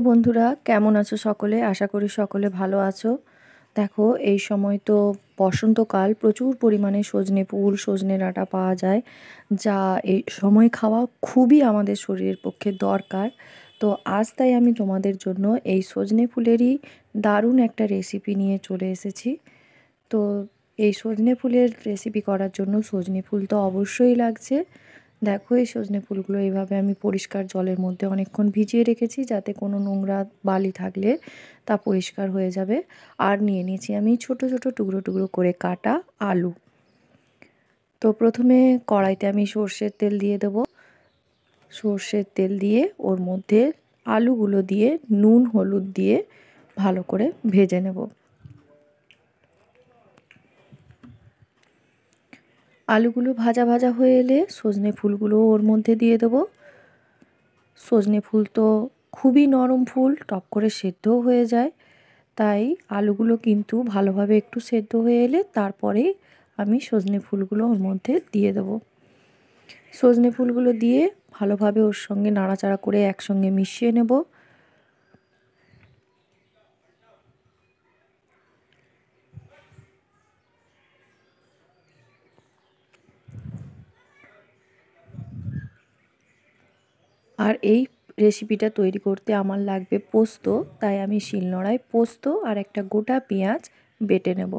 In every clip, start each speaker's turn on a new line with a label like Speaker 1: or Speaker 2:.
Speaker 1: বন্ধুরা, কেমন আছো সকলে? আশা করি সকলে ভালো আছো। দেখো, এই সময় তো বসন্তকাল, প্রচুর পরিমাণে সজনে ফুল, সজনে ডাঁটা পাওয়া যায়, যা এই সময় খাওয়া খুবই আমাদের শরীরের পক্ষে দরকার। তো আজ তাই আমি তোমাদের জন্য এই সজনে ফুলেরই দারুণ একটা রেসিপি নিয়ে চলে এসেছি। তো এই সজনে ফুলের রেসিপি করার জন্য সজনে ফুল তো অবশ্যই লাগছে। দেখো, এই সজনে ফুলগুলো এইভাবে আমি পরিষ্কার জলের মধ্যে অনেকক্ষণ ভিজিয়ে রেখেছি, যাতে কোনো নোংরা বালি থাকলে তা পরিষ্কার হয়ে যাবে। আর নিয়ে নিয়েছি আমি ছোট ছোট টুকরো টুকরো করে কাটা আলু। তো প্রথমে কড়াইতে আমি সর্ষের তেল দিয়ে দেবো। সর্ষের তেল দিয়ে ওর মধ্যে আলুগুলো দিয়ে নুন হলুদ দিয়ে ভালো করে ভেজে নেব। আলুগুলো ভাজা ভাজা হয়ে এলে সজনে ফুলগুলো ওর মধ্যে দিয়ে দেবো। সজনে ফুল তো খুবই নরম ফুল, টপ করে সেদ্ধও হয়ে যায়, তাই আলুগুলো কিন্তু ভালোভাবে একটু সেদ্ধ হয়ে এলে তারপরেই আমি সজনে ফুলগুলো ওর মধ্যে দিয়ে দেবো। সজনে ফুলগুলো দিয়ে ভালোভাবে ওর সঙ্গে নাড়াচাড়া করে একসঙ্গে মিশিয়ে নেব। আর এই রেসিপিটা তৈরি করতে আমার লাগবে পোস্ত, তাই আমি শিলনোড়ায় পোস্ত আর একটা গোটা পেঁয়াজ বেটে নেব।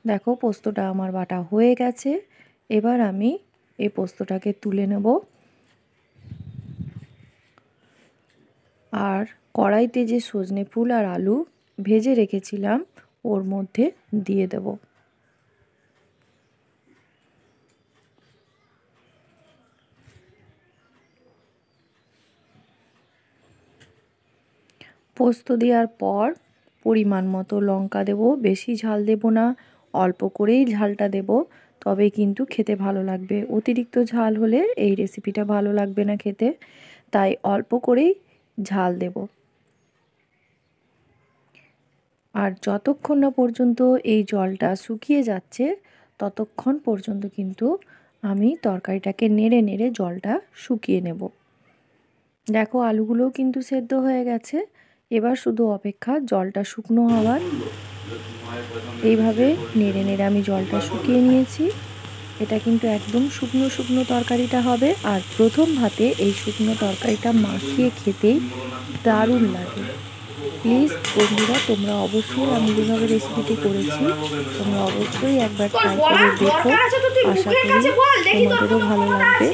Speaker 1: দেখো, পোস্তটা আমার বাটা হয়ে গেছে। এবার আমি এই পোস্তটাকে তুলে নেব আর কড়াইতে যে সজনে ফুল আর আলু ভেজে রেখেছিলাম ওর মধ্যে দিয়ে দেব। পোস্ত দেওয়ার পর পরিমাণ মতো লঙ্কা দেব, বেশি ঝাল দেব না, অল্প করেই ঝালটা দেব, তবে কিন্তু খেতে ভালো লাগবে। অতিরিক্ত ঝাল হলে এই রেসিপিটা ভালো লাগবে না খেতে, তাই অল্প করেই ঝাল দেব। আর যতক্ষণ না পর্যন্ত এই জলটা শুকিয়ে যাচ্ছে ততক্ষণ পর্যন্ত কিন্তু আমি তরকারিটাকে নেড়ে নেড়ে জলটা শুকিয়ে নেব। দেখো, আলুগুলোও কিন্তু সেদ্ধ হয়ে গেছে। এবার শুধু অপেক্ষা জলটা শুকনো হওয়ার। এইভাবে নেড়ে নেড়ে আমি জলটা শুকিয়ে নিয়েছি। এটা কিন্তু একদম শুকনো শুকনো তরকারিটা হবে, আর প্রথম ভাতে এই শুকনো তরকারিটা মাখিয়ে খেতেই দারুণ লাগে। প্লিজ বন্ধুরা, তোমরা অবশ্যই আমি যেভাবে রেসিপিটি করেছি তোমরা অবশ্যই একবার ট্রাই করে দেখো। আশা করি তোমাদেরও ভালো লাগবে।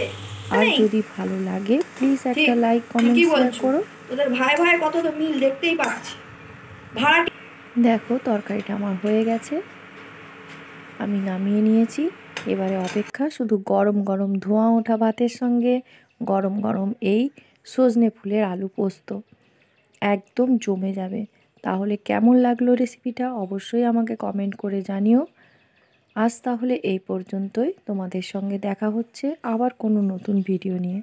Speaker 1: আর যদি ভালো লাগে প্লিজ একটা লাইক কমেন্ট শেয়ার করো।
Speaker 2: তোদের ভাই ভাই কত তো মিল দেখতেই পাচ্ছি। ভাড়া
Speaker 1: দেখো, তরকারিটা আমার হয়ে গেছে, আমি নামিয়ে নিয়েছি। এবারে অপেক্ষা শুধু গরম গরম ধোঁয়া ওঠা ভাতের সঙ্গে গরম গরম এই সজনে ফুলের আলু পোস্ত। একদম জমে যাবে। তাহলে কেমন লাগলো রেসিপিটা অবশ্যই আমাকে কমেন্ট করে জানিও। আজ তাহলে এই পর্যন্তই। তোমাদের সঙ্গে দেখা হচ্ছে আবার কোনো নতুন ভিডিও নিয়ে।